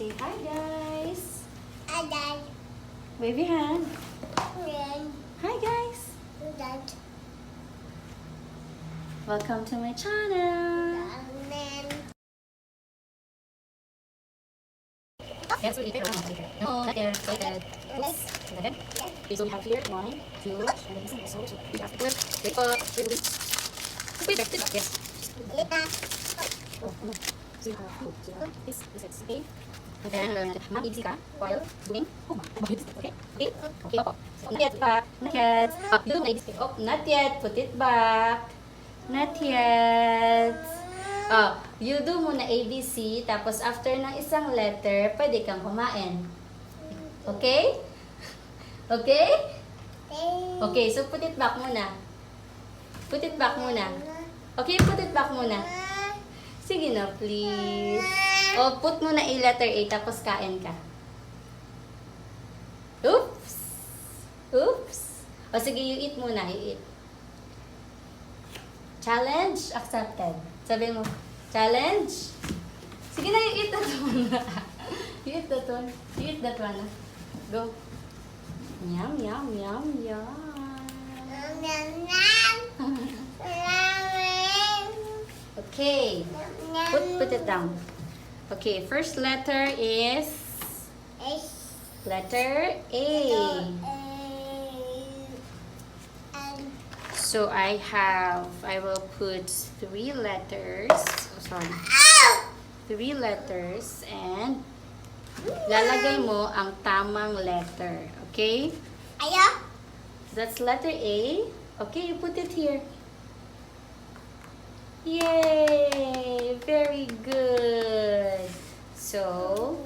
Say hi, guys. Hi, Dad. Wave your hand. Then, Hi, guys. Dad. Welcome to my channel. Then, Yes, we did. No, not there. So good. Oops. Okay. Okay, so we have here 1, 2, and then this one also. So we have to flip. Wait, wait, wait. Yes. Oh, no. So you have food. So you have this is okay. And then, mag-ibig ka while doing. Oh, mag-ibig. Okay. Okay. Okay, opo. So, not yet. Not yet. You do mag-ibig. Oh, not yet. Put it back. Not yet. You do muna ABC, tapos after ng isang letter, pwede kang kumain. Okay? Okay? Okay, so put it back muna. Put it back muna. Okay, put it back muna. Sige na, please. O, put muna A, letter A, tapos kain ka. Oops! Oops! O, sige, you eat muna, you eat. Challenge accepted. Sabi mo, challenge? Sige na, you eat that one. You eat that one. You eat that one. Go. Yum, yum, yum, yum. Okay. Put it down. Okay, first letter is letter A. So I will put 3 letters. Oh, sorry. 3 letters and lalagay mo ang tamang letter. Okay? That's letter A. Okay, you put it here. Yay! Very good. So,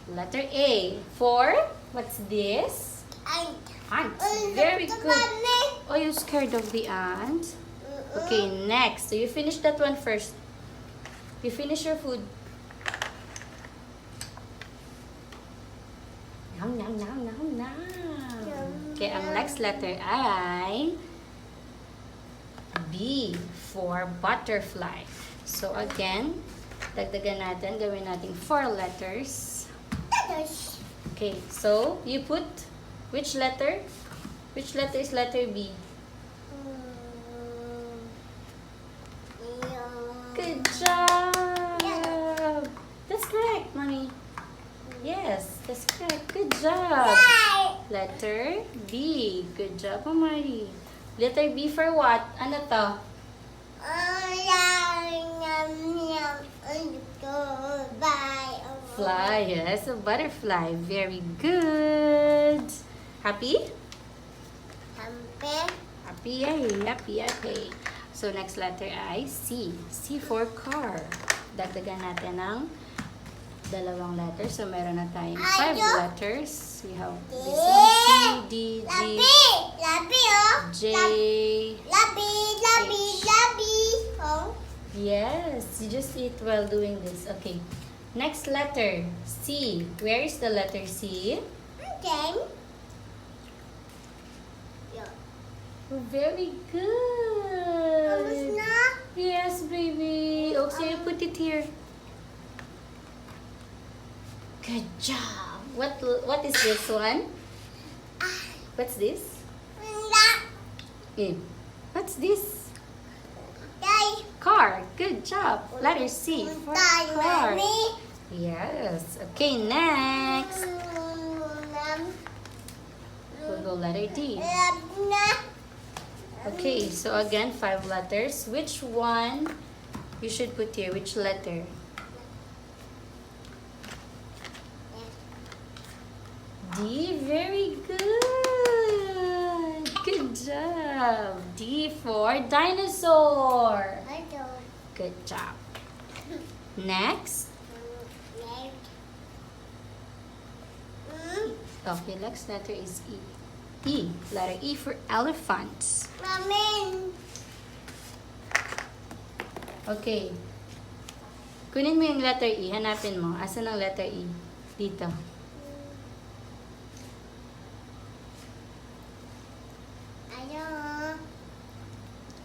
letter A. For, what's this? Ant. Very good. Oh, you're scared of the ant? Okay, next. So you finish that one first. You finish your food. Nom, nom, nom, nom, nom. Okay, ang next letter ay B for butterfly. So again, dagdagan natin. Gawin natin 4 letters. Okay, so you put which letter? Which letter is letter B? Good job! That's correct, Mommy. Yes, that's correct. Good job. Letter B. Good job, Mommy. Letter B for what? Ano to? Fly. Yes, a butterfly. Very good. Happy? Happy, yay. Happy, happy. So, next letter ay C. C for car. Dagdagan natin ng 2 letters. So, meron na tayong 5 letters. We have this one, C, D, G, J, Yes, you just eat while doing this. Okay. Next letter, C. Where is the letter C? Oh, very good. Yes, baby. Oh, so you put it here. Good job. What is this one? What's this? What's this? Car. Good job. Letter C for car. Yes. Okay, next. We'll go letter D. Okay, so again, 5 letters. Which one you should put here? Which letter? D. Very good. Good job. D for dinosaur. Good job. Next. Okay, next letter is E. E. Letter E for elephant. Okay. Kunin mo yung letter E. Hanapin mo. Asan ang letter E? Dito.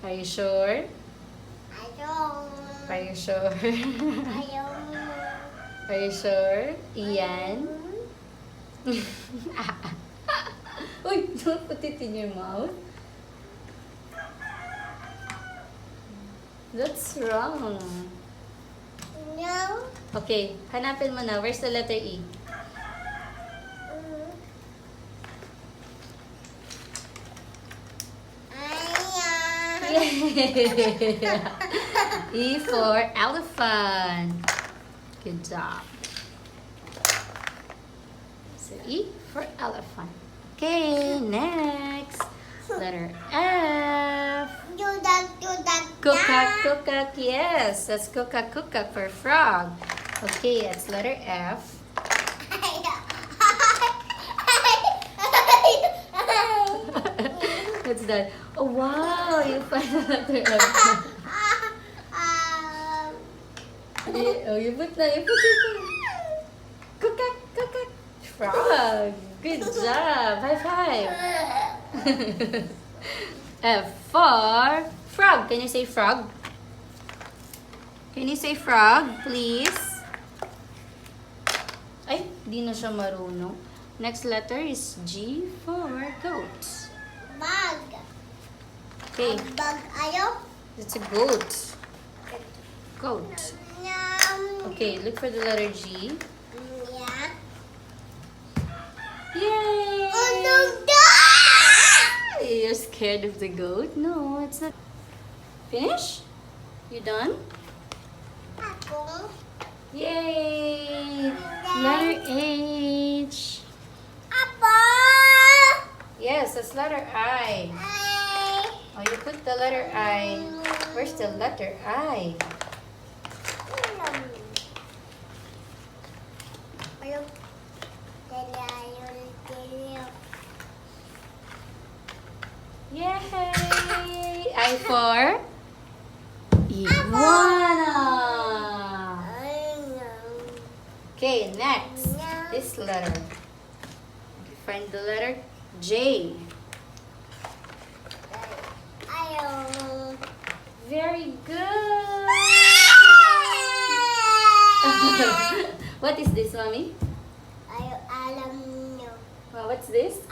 Are you sure? Are you sure? Are you sure? Ian? Uy, don't put it in your mouth. That's wrong. No. Okay, hanapin mo na. Where's the letter E? Yeah. E for elephant. Good job. So E for elephant. Okay, next. Letter F. Kukak. Yes, that's kukak for frog. Okay, it's letter F. What's that? Oh wow, you find the letter F. You put it. Kukak. Frog. Good job. High five. F for frog. Can you say frog? Can you say frog, please? Ay, di na siya marunong. Next letter is G for goat. Bag. Okay, Bag ayo. it's a goat. Goat. Yum. Okay, look for the letter G. Yeah. Yay! Oh no! You're scared of the goat? No, it's not. Finish? You done? Ako. Yay! Letter H. Apa? Yes, that's letter I. Oh, you put the letter I. Where's the letter I? Yay! I for iguana. Okay, next. This letter. Find the letter J. Very good. What is this, mommy? Well, what's this?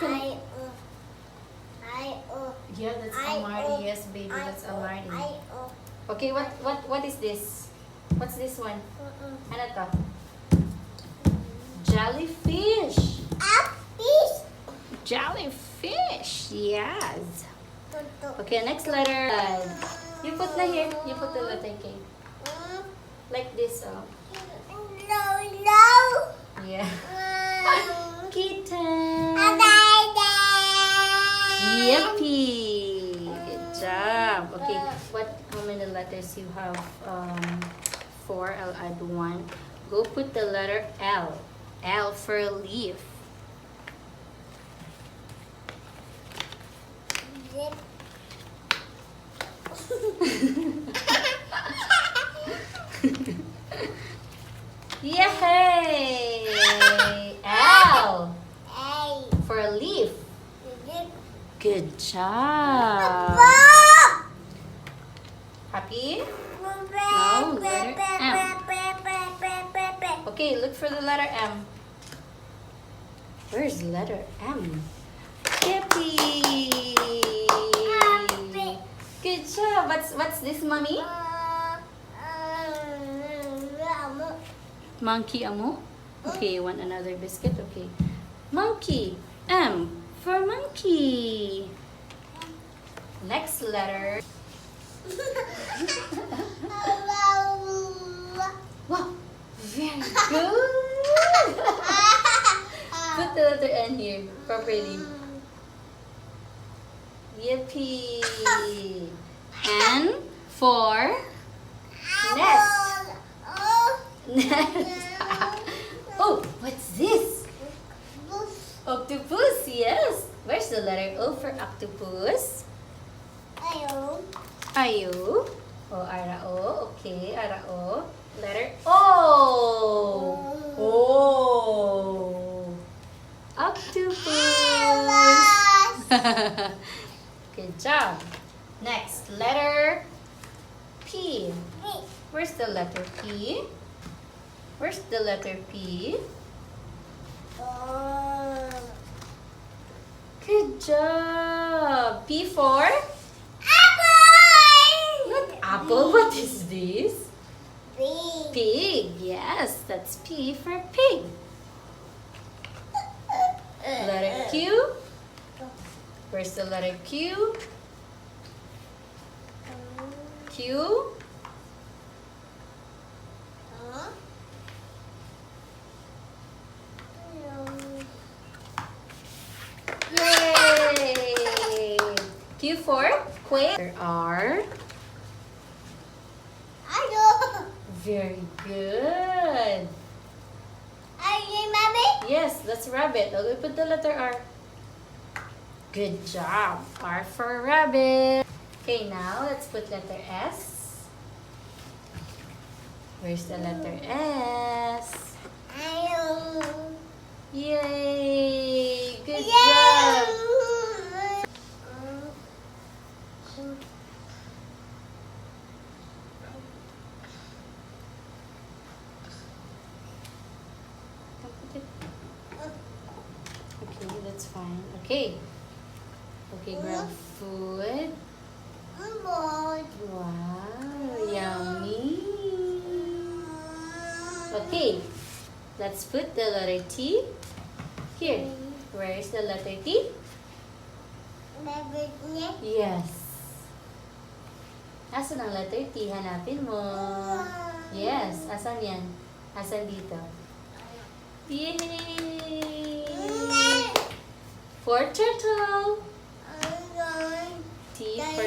Yeah, that's Amari. Yes, baby, that's Amari. Okay, what is this? What's this one? Ano to? Jellyfish. Jellyfish. Yes. Okay, next letter. You put na here. You put the letter K. Like this, oh. Yeah. Kitten. Yippee. Good job. Okay, how many letters you have? 4. I'll add 1. Go put the letter L. L for leaf. Yay! L for a leaf. Good job. Happy? No, letter M. Okay, look for the letter M. Where's letter M? Yippee! Good job. What's this, mommy? Monkey amo? Okay, you want another biscuit? Okay. Monkey. M for monkey. Next letter. Wow, very good. Put the letter N here properly. Yippee. N for nest. Oh, what's this? Octopus, yes. Where's the letter O for octopus? Ayo. Oh, arao. Okay, arao. Letter O. Oh. Octopus. Good job. Next, letter P. Where's the letter P? Where's the letter P? Good job. P for? Apple. Not apple. What is this? Big. Pig. Yes, that's P for pig. Letter Q. Where's the letter Q? Q. Yay! Q for quail. There are. Very good. Yes, that's rabbit. I'll put the letter R. Good job. R for rabbit. Okay, now let's put letter S. Where's the letter S? Yay! Good job. Okay, that's fine. Okay. Okay, grab food. Wow, yummy. Okay, let's put the letter T here. Where is the letter T? Yes. Asan ang letter T? Hanapin mo. Yes, asan yan? Asan dito? Yay! For turtle. T for...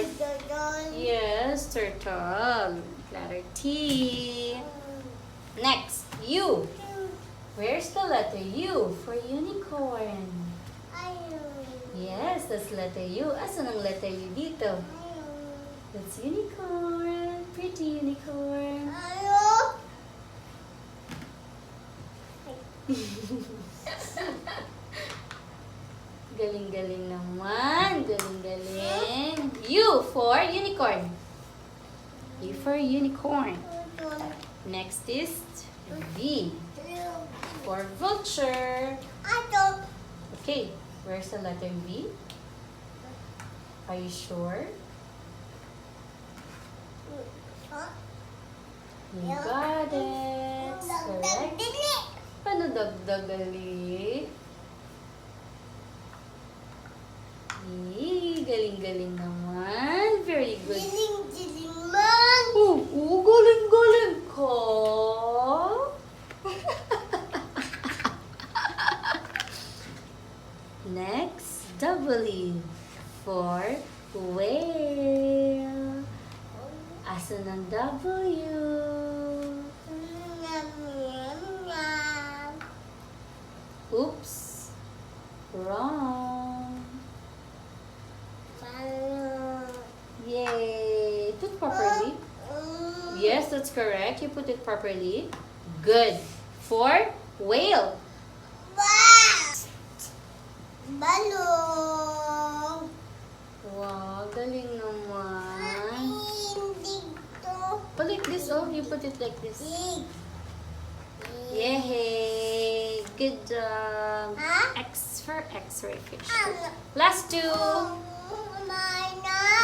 Yes, turtle. Letter T. Next, U. Where's the letter U for unicorn? Yes, that's letter U. Asan ang letter U dito? That's unicorn. Pretty unicorn. Galing-galing naman. Galing-galing. U for unicorn. U for unicorn. Next is V for vulture. Okay, where's the letter V? Are you sure? You got it. Correct. Paano dagdagali? Galing-galing naman. Very good. Galing-galing ka. Next, W for whale. Asan ang W? Oops. Wrong. Yay. Put properly. Yes, that's correct. You put it properly. Good. For whale. Balong. Wow, galing naman. Like this, oh, you put it like this. Yay! Good job. X for X-ray fish. Last two.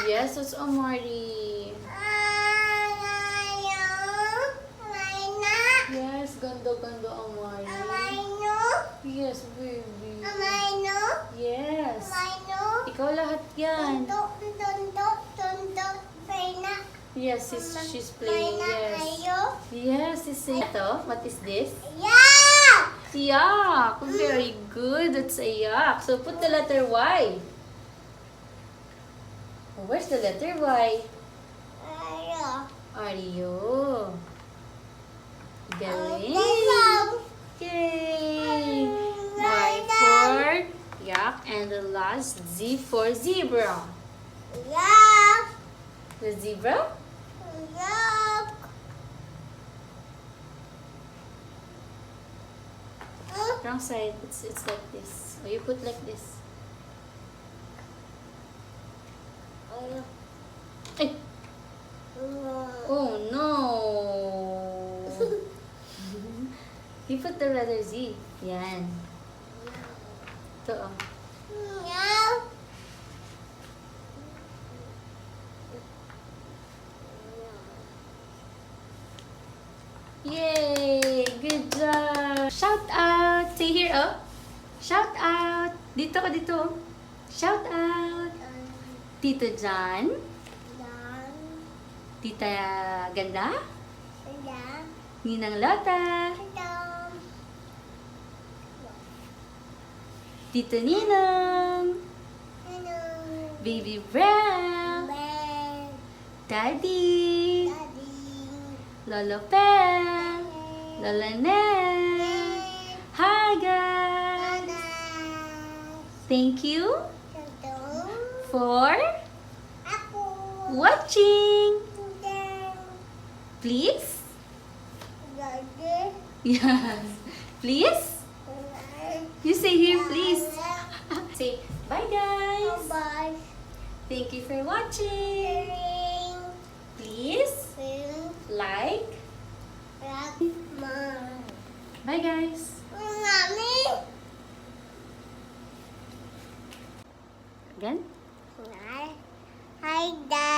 Yes, it's Omari. Yes, ganda-ganda Omari. Yes, baby. Yes. Ikaw lahat yan. Yes, she's playing. Yes. Yes, she's saying. Ito, what is this? Yak. Very good. That's a yak. So put the letter Y. Oh, where's the letter Y? Ario. Galing. Yay. Y for yak. And the last Z for zebra. The zebra? Wrong side. It's like this. Or you put like this. Ay! Oh no! put the letter Z. Yan. Ito, oh. No. Yay! Good job! Shout out! Say here, oh. Shout out! Dito ka, dito. Shout out! Tito John. Tita Ganda. Ninang Lota. Tito Ninong. Baby Brown. Daddy. Lolo Pam. Lola Nell. Hi guys. Thank you for watching. Please. Yes. Please. You say here, please. Say bye guys. Bye. Thank you for watching. Please like. Bye guys. Again. Hi, Dad.